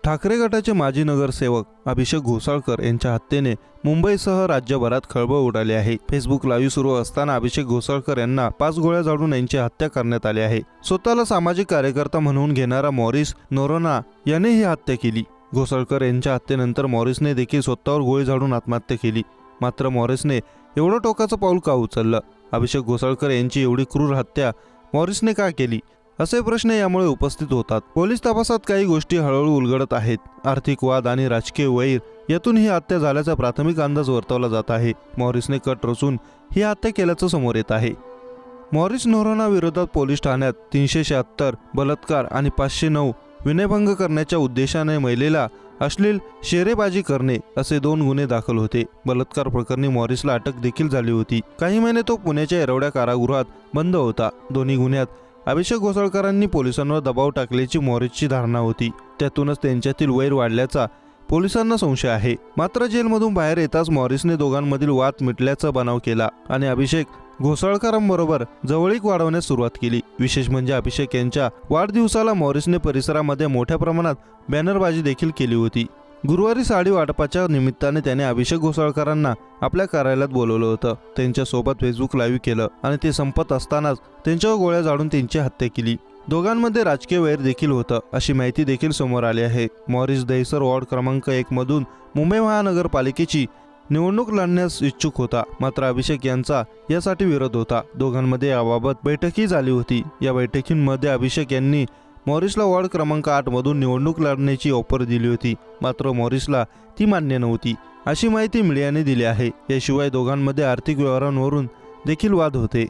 ठाकरे गटाचे माजी नगरसेवक अभिषेक घोसाळकर यांच्या हत्येने मुंबईसह राज्यभरात खळबळ उडाली आहे। फेसबुक लाईव्ह सुरू असताना अभिषेक घोसाळकर यांना 5 गोळ्या झाडून यांची हत्या करण्यात आली आहे। स्वतःला सामाजिक कार्यकर्ता म्हणून घेणारा मॉरिस नोरोना याने ही हत्या केली। घोसाळकर यांच्या हत्येनंतर मॉरिसने देखील स्वतःवर गोळी झाडून आत्महत्या केली। मात्र मॉरिसने एवढं टोकाचं पाऊल का उचललं? अभिषेक घोसाळकर यांची एवढी क्रूर हत्या मॉरिसने का केली, असे प्रश्न यामुळे उपस्थित होतात। पोलीस तपासात काही गोष्टी हळूहळू उलगडत आहेत। आर्थिक वाद आणि राजकीय वैर यातून ही हत्या झाल्याचा प्राथमिक अंदाज वर्तवला जात आहे। मॉरिसने कट रचून ही हत्या केल्याचं समोर येत आहे। मॉरिस नोरोना विरोधात पोलीस ठाण्यात 376 बलात्कार आणि 509 विनयभंग करण्याच्या उद्देशाने महिलेला अश्लील शेरेबाजी करणे असे 2 गुन्हे दाखल होते। बलात्कार प्रकरणी मॉरिसला अटक देखील झाली होती। काही महिने तो पुण्याच्या येरवड्या कारागृहात बंद होता। दोन्ही गुन्ह्यात अभिषेक घोसाळकरांनी पोलिसांवर दबाव टाकल्याची मॉरिसची धारणा होती। त्यातूनच त्यांच्यातील वैर वाढल्याचा पोलिसांना संशय आहे। मात्र जेलमधून बाहेर येताच मॉरिसने दोघांमधील वाद मिटल्याचा बनाव केला आणि अभिषेक घोसाळकरांबरोबर जवळीक वाढवण्यास सुरुवात केली। विशेष म्हणजे अभिषेक यांच्या वाढदिवसाला मॉरिसने परिसरामध्ये मोठ्या प्रमाणात बॅनरबाजी देखील केली होती। गुरुवारी साडी वाटपाच्या निमित्ताने त्याने अभिषेक घोसाळकरांना आपल्या कार्यालयात बोलवलं होतं। त्यांच्यासोबत फेसबुक लाईव्ह केलं आणि ते संपत असतानाच त्यांच्यावर गोळ्या झाडून त्यांची हत्या केली। दोघांमध्ये राजकीय वैर देखील होतं अशी माहिती देखील समोर आली आहे। मॉरिस दहिसर वॉर्ड क्रमांक 1 मधून मुंबई महानगरपालिकेची निवडणूक लढण्यास इच्छुक होता। मात्र अभिषेक यांचा यासाठी विरोध होता। दोघांमध्ये याबाबत बैठकही झाली होती। या बैठकींमध्ये अभिषेक यांनी मॉरिसला वॉर्ड क्रमांक 8 मधून निवडणूक लढण्याची ऑफर दिली होती। मात्र मॉरिसला ती मान्य नव्हती अशी माहिती मीडियाने दिली आहे। याशिवाय दोघांमध्ये आर्थिक व्यवहारांवरून देखील वाद होते।